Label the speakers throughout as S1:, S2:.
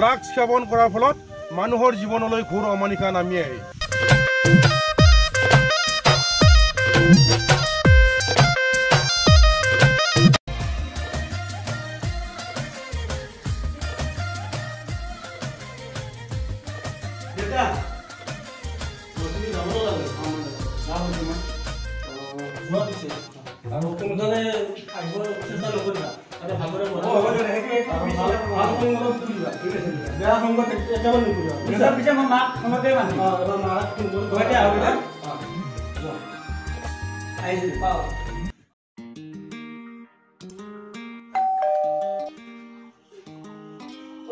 S1: Drugs সেৱন কৰাৰ ফলত মানুহৰ জীৱনলৈ ঘোৰ অমানিশা নামি আহে।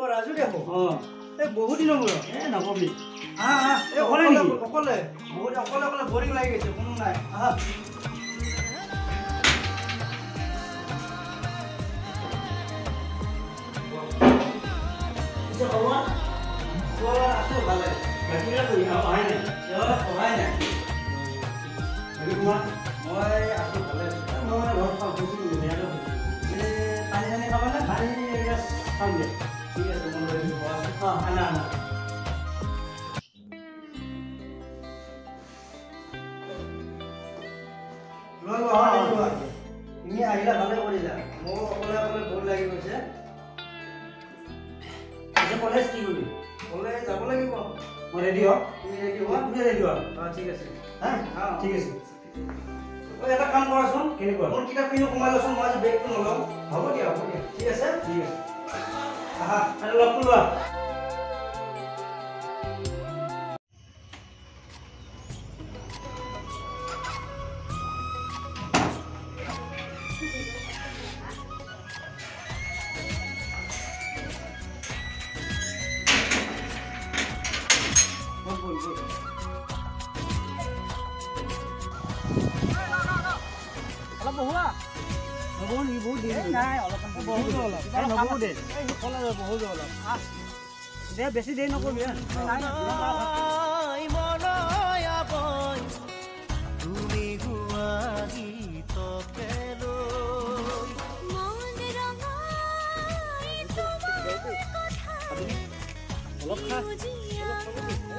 S2: ৰাজু দেখো বহুত দিনৰ মূৰত নকবি অকলে বৰিং লাগি গৈছে কোনো নাই আছো ভালে অহাই নাই মই আছো ভালে মই ঘৰত পানী চানী খাব নে পানী খাম দে ঠিক আছে আনা তুমি আহিলা ভালে কৰিলা মোৰ অকলে বৰ লাগি গৈছে কলেজ কি কৰিবি কলেজ যাব লাগিব মই ৰেডি হ তুমি ৰেডি হোৱা তুমি ৰেডি হোৱা ঠিক আছে ঠিক আছে এটা কাম কৰাচোন কেনেকুৱা মোৰ কিতাপখিনি কমাই লচোন মই আজি বেগটো নলওঁ হ'ব দিয়া ঠিক আছে লগ লোৱা বেছি দেৰি নকবি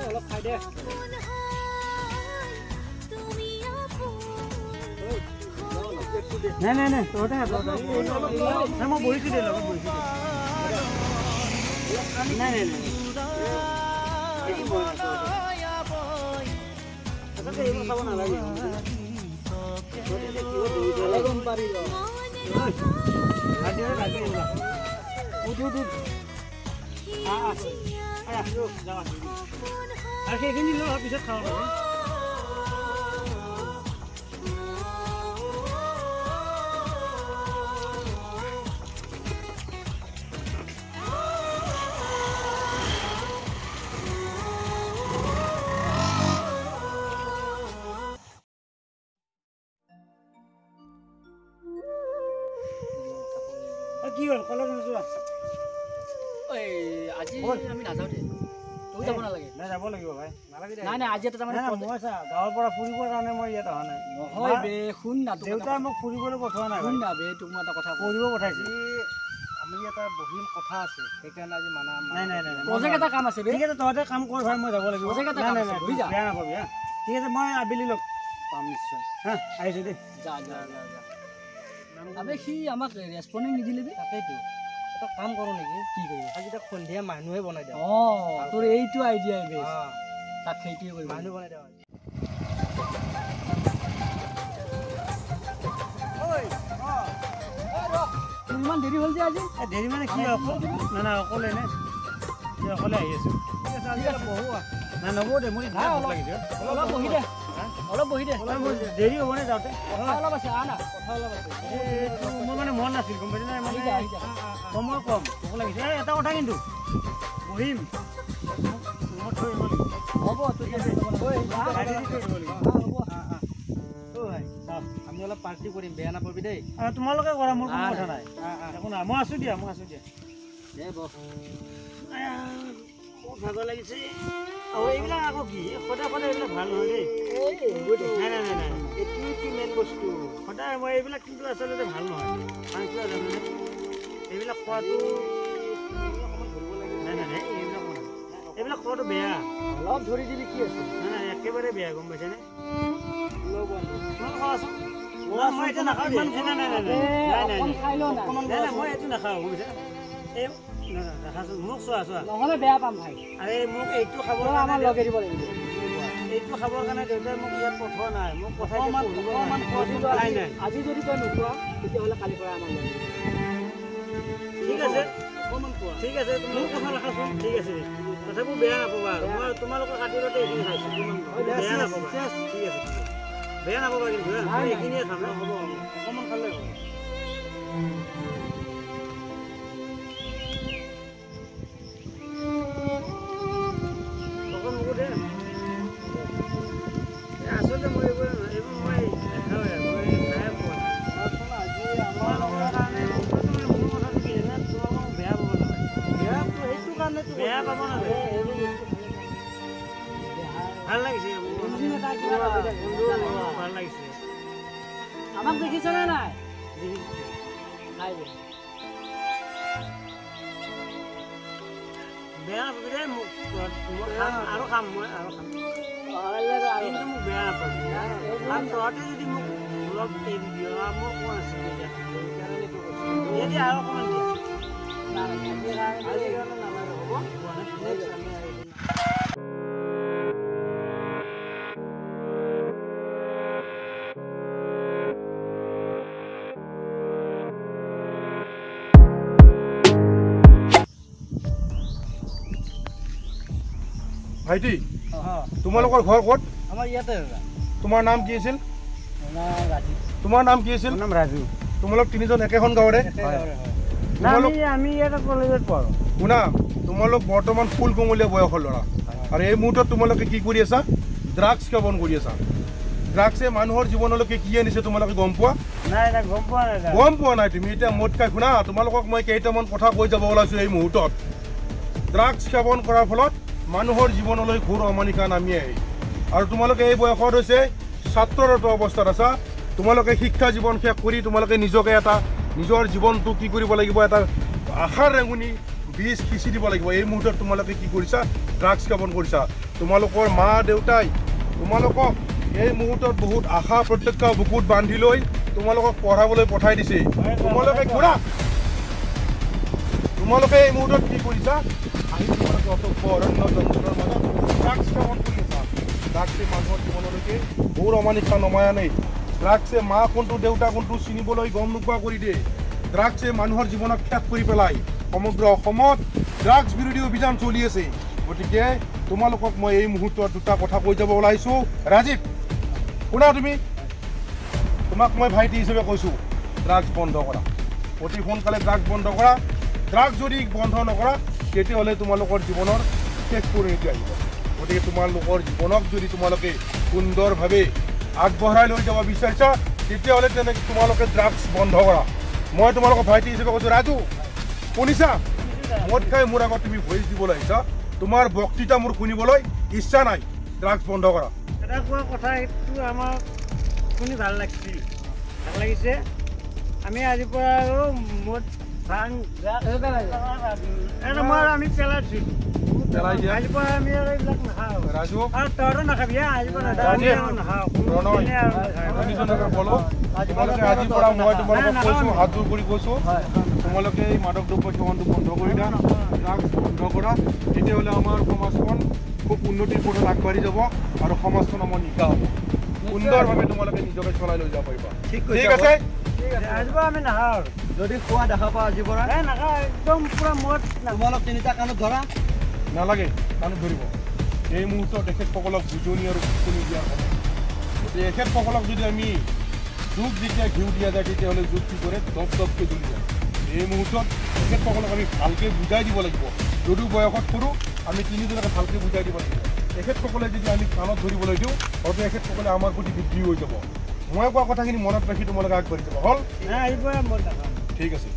S2: অলপ খাই দে নাই তহঁতে মই বহিছোঁ দে লগত বহিছোঁ নাই এইবোৰ খাব নালাগে গম পাৰি আৰু সেইখিনি লৈ পিছত খাওঁ কি হ'ল কলেজ নোযোৱা আজি আমি নাযাওঁ দে তই যাব নালাগে নাই যাব লাগিব ভাই নালাগে নাই আজি এটা মানে মই চা গাঁৱৰ পৰা ফুৰিবৰ কাৰণে মই ইয়াত অহা নাই নহয় বে শুন না দেউতাই মোক ফুৰিবলৈ পঠোৱা নাই শুন না বে তোক মই এটা কথা কৰিব পঠাইছে আমি এটা বহিম কথা আছে সেইকাৰণে আজি মানা নাই প্ৰজেক্ট এটা কাম আছে বে ঠিক আছে তহঁতে কাম কৰ ভাই মই যাব লাগিব প্ৰজেক্ট এটা কাম আছে বেয়া নকবি ঠিক আছে মই আবেলি লগ পাম নিশ্চয় আহিছোঁ দেই যা আবে সি আমাক ৰেছপণ্ডিং নিদিলে তাকেইতো এটা কাম কৰোঁ নেকি কি কৰিবি আজি তাক সন্ধিয়া মানুহে বনাই দিওঁ তোৰ এইটো আইডিয়াই বেষ্ট তাক সেইটোৱে কৰিবি মানুহ বনাই দিওঁ ইমান দেৰি হ'ল যে আজি দেৰি মানে কি না অকলে নে অকলে আহি আছোঁ নাই নবৌ দে মোৰ অলপ লাগিছে অলপ বহি দে দেৰি হ'ব নে যাওঁতে অলপ আছে কথা অলপ আছে মোৰ মানে মন নাছিল গম পাইছে নাই সময় কম ভোক লাগিছে এটা কথা কিন্তু বহিম হ'ব আমি অলপ পাৰ্টি কৰিম বেয়া নাপাবি দেই তোমালোকে কৰা মোৰ কোনো কথা নাই একো নাই মই আছোঁ দিয়া দে বহ ভাগৰ লাগিছে আৰু এইবিলাক আকৌ কি সদায় এইবিলাক ভাল নহয় দেই নাই এইটো মেইন বস্তু সদায় মই এইবিলাক কিন্তু আচলতে ভাল নহয় কাৰণ কিয় জানোনে এইবিলাক খোৱাটো নাই
S3: বতৰটো বেয়া
S2: অলপ ধৰি দিবি কি আছে
S3: নাই একেবাৰে বেয়া গম পাইছেনে মই এইটো নাখাওঁ মই এইটো নাখাওঁ গম পাইছে এই মোক চোৱা
S2: নহ'লে বেয়া পাম ভাই
S3: আৰে মোক এইটো খাবৰ
S2: আমাৰ লগে দিব লাগিব
S3: এইটো খাবৰ কাৰণে দেউতাই মোক ইয়াত পঠোৱা নাই মোক পঠাই নাই
S2: আজি যদি তই নোখোৱা তেতিয়াহ'লে কালিৰ পৰা আমাৰ লগে
S3: ঠিক আছে ঠিক আছে তুমি কথা ৰাখাচোন ঠিক আছে তথাপিও বেয়া নাপাবা আৰু মই তোমালোকৰ খাতিৰতে এইখিনি খাইছোঁ বেয়া নাপাবা ঠিক আছে বেয়া নাপাবা কিন্তু এইখিনিয়ে খাম হ'ব অকণমান খালে হ'ব মোকো দে আচলতে মই এইবোৰ মই নাখাওঁৱে মই খাই পোৱা বেয়া পাব নালাগে ভাল লাগিছে ভাল লাগিছে
S2: আমাক দেখিছনে নাই
S3: বেয়া নাপাবি দেই মোক আৰু খাম মই আৰু খাম কিন্তু মোক বেয়া নাপাবি আৰু তহঁতে যদি মোক অলপ এৰি দিয় মোৰ কোন আছে এতিয়া আৰু অকণমান দিয়া
S1: ভাইটি তোমালোকৰ ঘৰ ক'ত
S2: আমাৰ ইয়াতে
S1: তোমাৰ নাম কি আছিল
S2: ৰাজীৱ
S1: তোমাৰ নাম কি আছিল
S3: নাম ৰাজু
S1: তোমালোক তিনিজন একেখন গাঁৱৰে
S3: আমি ইয়াতে কলেজত পঢ়োঁ
S1: শুনা তোমালোক বৰ্তমান ফুল কোমলীয়া বয়সৰ ল'ৰা আৰু এই মুহূৰ্তত তোমালোকে কি কৰি আছা ড্ৰাগছ সেৱন কৰি আছা ড্ৰাগছে মানুহৰ জীৱনলৈকে কি আনিছে তোমালোকে গম পোৱা
S3: নাই
S1: গম পোৱা নাই তুমি এতিয়া মদ খাই শুনা তোমালোকক মই কেইটামান কথা কৈ যাব ওলাইছোঁ এই মুহূৰ্তত ড্ৰাগছ সেৱন কৰাৰ ফলত মানুহৰ জীৱনলৈ ঘোৰ অমানিশা নামি আহে আৰু তোমালোকে এই বয়সত হৈছে ছাত্ৰৰত অৱস্থাত আছা তোমালোকে শিক্ষা জীৱন শেষ কৰি তোমালোকে নিজকে এটা নিজৰ জীৱনটো কি কৰিব লাগিব এটা আশাৰ ৰেঙুনি বীজ সিঁচি দিব লাগিব এই মুহূৰ্তত তোমালোকে কি কৰিছা ড্ৰাগছ সেৱন কৰিছা তোমালোকৰ মা দেউতাই তোমালোকক এই মুহূৰ্তত বহুত আশা প্ৰত্যাশা বুকুত বান্ধি লৈ তোমালোকক পঢ়াবলৈ পঠাই দিছে তোমালোকে এই মুহূৰ্তত কি কৰিছা আহি তোমালোকে অসভ্য অৰণ্য জংঘলৰ মাজত ড্ৰাগছ সেৱন কৰি আছা ড্ৰাগছে মানুহৰ জীৱনলৈকে ঘোৰ অমানিশা নমাই আনে ড্ৰাগছে মা কোনটো দেউতা কোনটো চিনিবলৈ গম নোপোৱা কৰি দিয়ে ড্ৰাগছে মানুহৰ জীৱনক শেষ কৰি পেলাই সমগ্ৰ অসমত ড্ৰাগছ বিৰোধী অভিযান চলি আছে গতিকে তোমালোকক মই এই মুহূৰ্তত দুটা কথা কৈ যাব ওলাইছোঁ ৰাজীৱ শুনা তুমি তোমাক মই ভাইটি হিচাপে কৈছোঁ ড্ৰাগছ বন্ধ কৰা অতি সোনকালে ড্ৰাগছ বন্ধ কৰা ড্ৰাগছ যদি বন্ধ নকৰা তেতিয়াহ'লে তোমালোকৰ জীৱনৰ শেষ পৰিণতি আহিব গতিকে তোমালোকৰ জীৱনক যদি তোমালোকে সুন্দৰভাৱে আগবঢ়াই লৈ যাব বিচাৰিছা তেতিয়াহ'লে তেনেকৈ তোমালোকে ড্ৰাগছ বন্ধ কৰা মই তোমালোকৰ ভাইটি হিচাপে কৈছোঁ ৰাজু শুনিছা মদ খাই মোৰ আগত তুমি ভইচ দিবলৈ আহিছা তোমাৰ বক্তৃতা মোৰ শুনিবলৈ ইচ্ছা নাই ড্ৰাগছ বন্ধ কৰা
S3: এটা কোৱা কথা এইটো আমাক শুনি ভাল লাগিছে আমি আজিৰ পৰা আৰু মদ ভাং আমি পেলাইছোঁ
S1: পেলাই দিয়া
S3: আজিৰ পৰা আমি আৰু এইবিলাক নাখাওঁ
S1: ৰাজু
S3: আৰু তহঁতো নাখাবি আজিৰ পৰা নাখাওঁ
S1: তোমালোকে আজিৰ পৰা মই তোমালোকক কৈছোঁ হাত জোৰ কৰি কৈছোঁ তোমালোকে এই মাদক দ্ৰব্য সেৱনটো বন্ধ কৰি দিয়া ড্ৰাগছ বন্ধ কৰা তেতিয়াহ'লে আমাৰ সমাজখন খুব উন্নতিৰ পথত আগবাঢ়ি যাব আৰু সমাজখন আমাৰ নিকা হ'ব সুন্দৰভাৱে তোমালোকে নিজকে চলাই লৈ যাব পাৰিবা ঠিক আছে
S3: আজিৰ পৰা আমি নাখাওঁ
S2: যদি খোৱা দেখা পাওঁ আজিৰ পৰা
S3: নাখাওঁ একদম পূৰা মদ
S2: তোমালোক তিনিটা কাণত ধৰা
S1: নালাগে কাণত ধৰিব এই মুহূৰ্তত তেখেতসকলক বুজনি আৰু শুনি দিয়াৰ সময় গতিকে এখেতসকলক যদি আমি যুগ যেতিয়া ঘিউ দিয়া যায় তেতিয়াহ'লে যুগ কি কৰে দপ দপকৈ জ্বলি যায় এই মুহূৰ্তত তেখেতসকলক আমি ভালকৈ বুজাই দিব লাগিব যদিও বয়সত সৰু আমি তিনিজনকে ভালকৈ বুজাই দিব লাগিব তেখেতসকলে যদি আমি কাণত ধৰিবলৈ দিওঁ হয়তো এখেতসকলে আমাৰ প্ৰতি বৃদ্ধি হৈ যাব মই কোৱা কথাখিনি মনত ৰাখি তোমালোকে আগবাঢ়ি যাব হ'ল
S3: আজিৰ পৰা মদ নাখাওঁ
S1: ঠিক আছে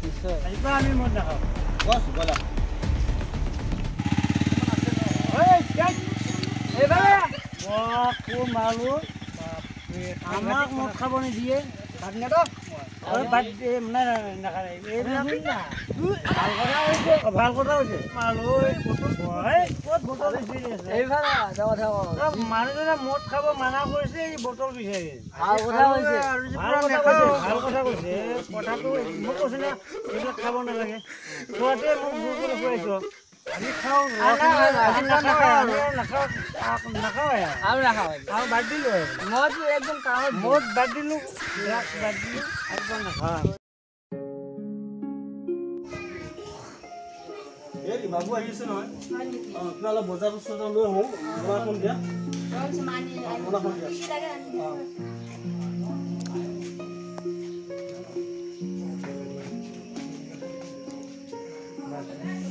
S3: আজিৰ পৰা আমি মদ নাখাওঁ
S2: বছ ব'লা
S3: আমাক মদ খাব নিদিয়ে ভাল কথা হৈছে ক'ত বটল বিচাৰি আছে
S2: এইফালে এটা কথা কওঁ
S3: মানুহজনে মদ খাব মানা কৰিছে এই বটল বিচাৰি
S2: ভাল কথা কৈছে
S3: ভাল কথা কৈছে কথাটো মোক কৈছে না এইবিলাক খাব নালাগে খোৱাটোৱে মোক জোৰ কৰি খুৱাইছ আমি খাওঁ নাখাওঁ
S2: আৰু নাখাওঁ
S3: আৰু বাদ দিলোঁ
S2: মইতো একদম কামত
S3: মদ বাদ দিলোঁ ড্ৰাগছ বাদ দিলোঁ একদম নাখাওঁ
S4: এই বাবু আহিছে নহয় কিবা অলপ বজাৰ চজাৰ লৈ আহোঁ বনাখন দিয়া বনাখন দিয়া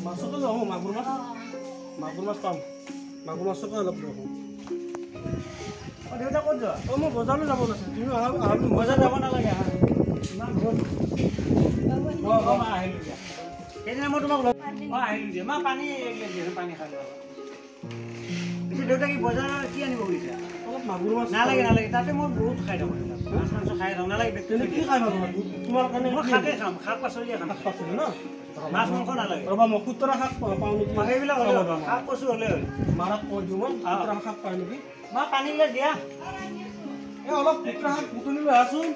S4: মাছতো লৈ আহোঁ মাগুৰ মাছ পাম মাগুৰ মাছতো অলপ লৈ আহোঁ
S3: দেউতা ক'ত যোৱা
S4: মই বজাৰলৈ যাব লৈছোঁ তুমি অহা
S3: বজাৰ যাব নালাগে ইমান ঘৰত আহিলোঁ দিয়া সেইদিনা মই তোমাক আহিলোঁ দিয়া পানী পানী খাই পিছে দেউতা কি বজাৰৰ কি আনিব গৈছা
S4: অলপ মাগুৰ মাছ
S3: নালাগে নালাগে তাতে মই বহুত খাই থাকোঁ মাছ মাংস খাই থাকোঁ নালাগে
S4: তেনে কি খাই মাগুৰ মাছ তোমাৰ কাৰণে
S3: মই শাকে খাম শাক পাচলিয়ে খাম
S4: শাক পাচলি ন
S3: মাছ মাংস নালাগে
S4: ৰ'বা মই খুতৰা শাক পাওঁ নেকি
S3: সেইবিলাক হ'লে শাক কচু হ'লে হ'ল
S4: মাৰাক কৈ দিওঁ মই খুতৰা শাক পাওঁ নেকি
S3: পানীবিলাক দিয়া
S4: এই অলপ খুতৰা শাক বুটলি লৈ আছোন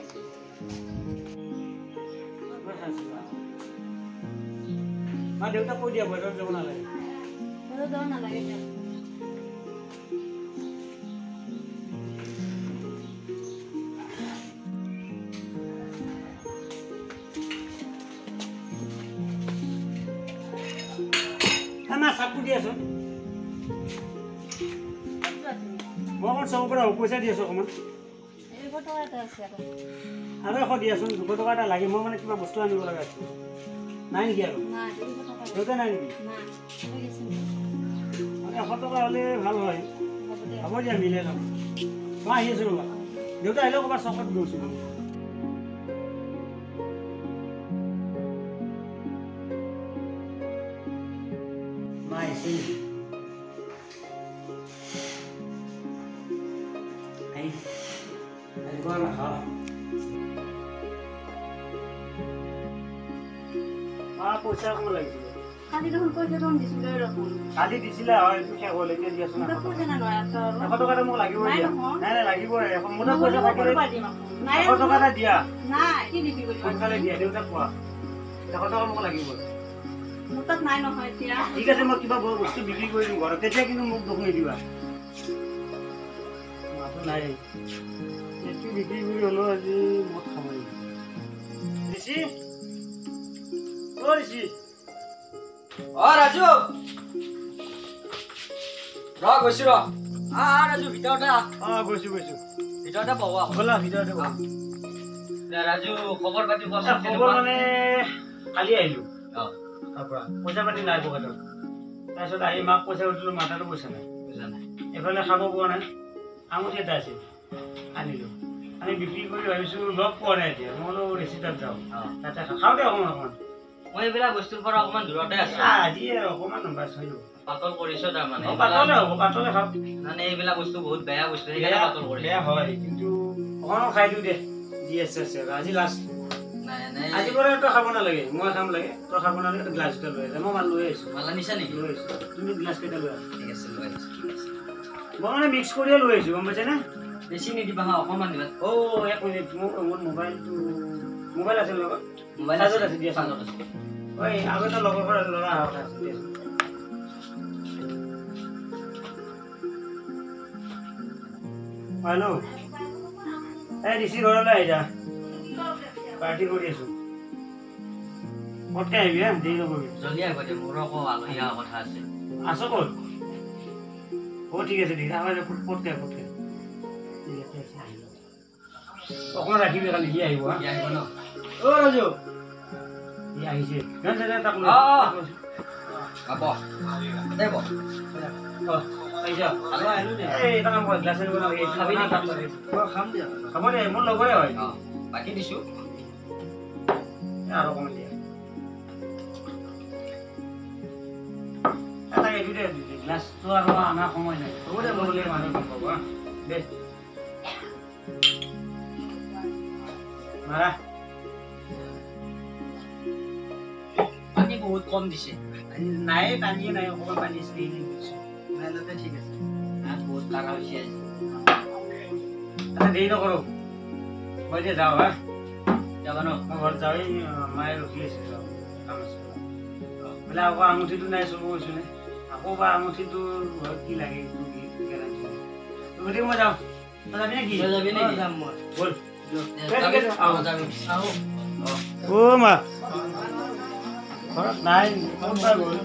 S3: দেউতাক কৈ দিয়া বজাৰত যাব নালাগে না চাকু দি আছো মই অকণ চবৰ পৰা পইচা দি আছোঁ অকণমান আৰু 100 দি আছোঁ 200 টকা এটা লাগে মই মানে কিবা বস্তু আনিব লগা আছে নাই নেকি আৰু দেউতা নাই নেকি 100 টকা হ'লে ভাল হয় হ'ব দিয়া মিলাই ল'ম মই আহি আছোঁ ৰ'বা দেউতা আহিলেও ক'ৰবাত চকত গৈছোঁ মাই আহিছে পইচা অকণমান লাগিছিলে কালি দিছিলে হয় শেষ হ'ল এতিয়া দি আছো না 100 টকা এটা মোক লাগিবই দিয়া নাই নাই লাগিবই মোৰ পইচা থাকিলে 100 টকা এটা দিয়া সোনকালে দিয়া দেউতাক কোৱা 100 টকা মোক লাগিবই ঠিক আছে মই কিবা বস্তু বিক্ৰী কৰি দিম ঘৰত তেতিয়া কিন্তু মোক দুখ নিদিবা মাথো নাই এইটো বিক্ৰী কৰি হ'লেও আজি মদ খাব ঋষি ঋষি
S2: ৰাজু গৈছো ৰাজু ভিতৰতে
S3: গৈছো
S2: ভিতৰতে পাব
S3: ব'লা ভিতৰতে
S2: ৰাজু খবৰ পাতি
S3: খবৰ মানে কালি আহিলোঁ তাৰপৰা পইচা পাতি নাই পকেটত তাৰপিছত আহি মাক পইচা উঠিলোঁ মাথাটো পইচা নাই এইফালে খাব পোৱা নাই আঙুঠি এটা আছিল আনিলোঁ আনি বিক্ৰী কৰি ভাবিছোঁ লগ পোৱা নাই এতিয়া মই বোলো ৰেচিটাত যাওঁ তাতে খাওঁ দে অকণমান
S2: মই এইবিলাক বস্তুৰ পৰা অকণমান দূৰতে আছো
S3: আজি অকণমান বাছ হৈ যাব
S2: পাতল কৰিছো তাৰমানে
S3: পাতলে হ'ব পাতলে খাওঁ
S2: মানে এইবিলাক বস্তু বহুত বেয়া বস্তু সেইকাৰণে পাতল কৰিছো
S3: বেয়া হয় কিন্তু অকণমান খাই দিওঁ দে যি আছে আজি লাষ্ট
S2: নাই
S3: আজি পৰা তই খাব নালাগে মই খাম লাগে তই খাব নালাগে গ্লাছ এটা লৈ আহিছে মই মাল লৈ আহিছোঁ
S2: মালা নিছা নেকি
S3: লৈ আহিছোঁ তুমি গ্লাছ কেইটা লৈ আছা
S2: ঠিক আছে লৈ আহিছো
S3: মই মানে মিক্স কৰিয়ে লৈ আহিছোঁ গম পাইছেনে
S2: বেছি নিদিবা হা অকণমান দিবা
S3: 1 মিনিট মোৰ মোবাইল আছে লগত
S2: মোবাইল
S3: আছে দিয়া
S2: চাৰ্জত আছে
S3: ঐ আগতে লগৰ পৰা ল'ৰা অহা আছে দিয়া হেল্ল' এই ঋষি ঘৰলৈ আহি যা পাৰ্টি কৰি আছোঁ পটকৈ আহিবি হা দেৰি নকৰিবি
S2: জলদি আহিব দে মোৰো আকৌ আলহী অহা কথা আছে
S3: আছ ক'ত ঠিক আছে পটকৈ অকণমান ৰাখিবি কালি সি আহিব হা
S2: আহিব ন
S3: ৰাজু সি আহিছে তাক
S2: পাব দেব
S3: খাব দে মোৰ লগৰে হয়
S2: বাকী দিছো
S3: আৰু অকণমান দিয়া এইটো দে গ্লাছটো আৰু আমাৰ সময় নাই হ'ব দে মই মানুহ গম পাব দে মাৰা
S2: পানী বহুত কম দিছে
S3: নাই পানীয়ে নাই অকণমান পানী দিছোঁ
S2: ফাইনালতে ঠিক আছে বহুত টাকা হইছে
S3: আচ্ছা দেৰি নকৰো মই যে যাওঁ হা যাবা ন মই ঘৰত যাওঁ মায়ে ৰখি আছে কাম আছে বোলে আকৌ আঙুঠিটো নাই চুব গৈছো নে আকৌ বা আঙুঠিটো ঘৰত কি লাগে গতিকে মই যাওঁ তই যাবি নেকি যাম মই বল অ মা ঘৰত নাই গ'ল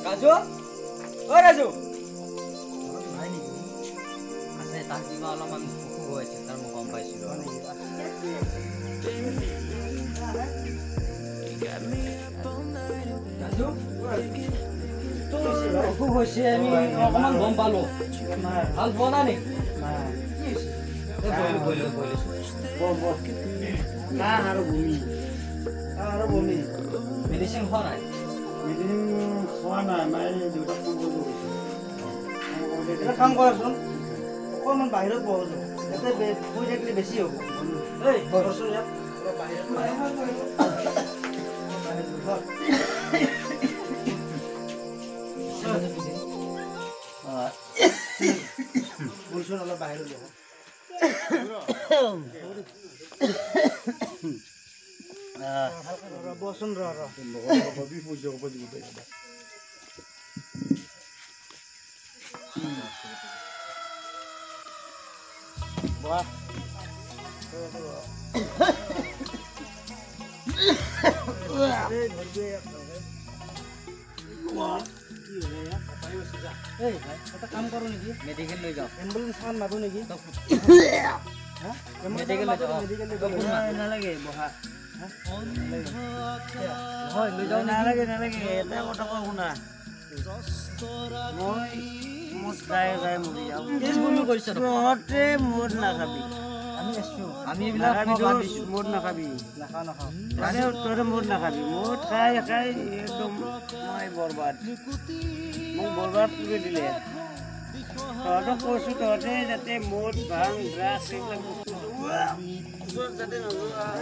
S2: ৰাজু ঐ ৰাজু নাই নেকি আছে তাৰ কিবা অলপমান অসুখ হৈছে তাৰ মই গম পাইছিলোঁ ৰাজু অসুখ হৈছে আমি অকণমান গম পালোঁ ভাল পোৱা নাই নেকি মেডিচিন খোৱা নাই
S3: খোৱা নাই মায়ে দেউতাক ফোন কৰিব এটা কাম কৰাচোন অকণমান বাহিৰত বহোঁ ইয়াতে শুই থাকিলে বেছি হ'ব এই বহচোন ইয়াত বলচোন অলপ বাহিৰত বহ বচোন এটা কাম কৰো নেকি
S2: মেডিকেল লৈ যাওঁ
S3: এম্বুলেন্স খন মাতো নেকি
S2: মেডিকেল লৈ যাওঁ
S3: নালাগে বহা
S2: হয় লৈ যাওঁ
S3: নালাগে এটা কথা কওঁ শুনা মই মুঠ গাই মৰি যাওঁ তহঁতে মুঠ নাখাবি
S2: আমি এইবিলাক
S3: মুঠ নাখাবি
S2: নাখাওঁ
S3: তহঁতে মুঠ নাখাবি মুঠ খাই একদম মই বৰবাদ মোক বৰবাদ কৰি দিলে তহঁতক কৈছোঁ তহঁতে যাতে মুঠ ভাং ড্ৰাগছ এইবিলাক বস্তু যাতে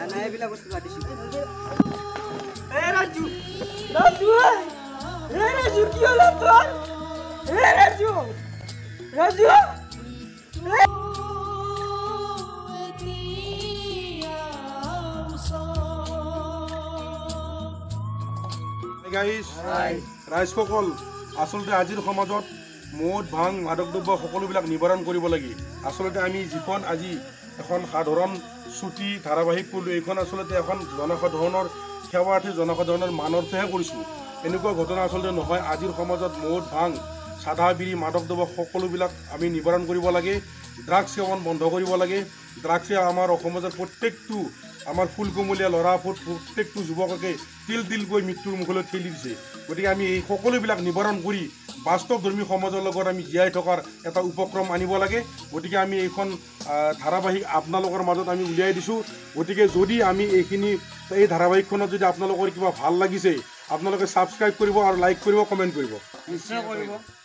S2: নাই এইবিলাক বস্তু কাটিছোঁ
S3: ৰাজু কি হ'ল তোৰ ৰাজু
S1: ৰাইজসকল আচলতে আজিৰ সমাজত মদ ভাং মাদক দ্ৰব্য সকলোবিলাক নিবাৰণ কৰিব লাগে আচলতে আমি যিখন আজি এখন সাধাৰণ ছুটি ধাৰাবাহিক কৰিলোঁ এইখন আচলতে এখন জনসাধাৰণৰ সেৱাৰ্থী জনসাধাৰণৰ মানৰ্থেহে কৰিছোঁ এনেকুৱা ঘটনা আচলতে নহয় আজিৰ সমাজত মদ ভাং চাধা বিৰি মাদক দ্ৰব্য সকলোবিলাক আমি নিবাৰণ কৰিব লাগে ড্ৰাগছ সেৱন বন্ধ কৰিব লাগে ড্ৰাগছে আমাৰ সমাজৰ প্ৰত্যেকটো আমাৰ ফুলকুমলীয়া ল'ৰা প্ৰত্যেকটো যুৱককে তিলকৈ মৃত্যুৰ মুখলৈ ঠেলি দিছে গতিকে আমি এই সকলোবিলাক নিবাৰণ কৰি বাস্তৱধৰ্মী সমাজৰ লগত আমি জীয়াই থকাৰ এটা উপক্ৰম আনিব লাগে গতিকে আমি এইখন ধাৰাবাহিক আপোনালোকৰ মাজত আমি উলিয়াই দিছোঁ গতিকে যদি আমি এই ধাৰাবাহিকখনত যদি আপোনালোকৰ কিবা ভাল লাগিছে আপোনালোকে ছাবস্ক্ৰাইব কৰিব আৰু লাইক কৰিব কমেণ্ট কৰিব
S3: নিশ্চয় কৰিব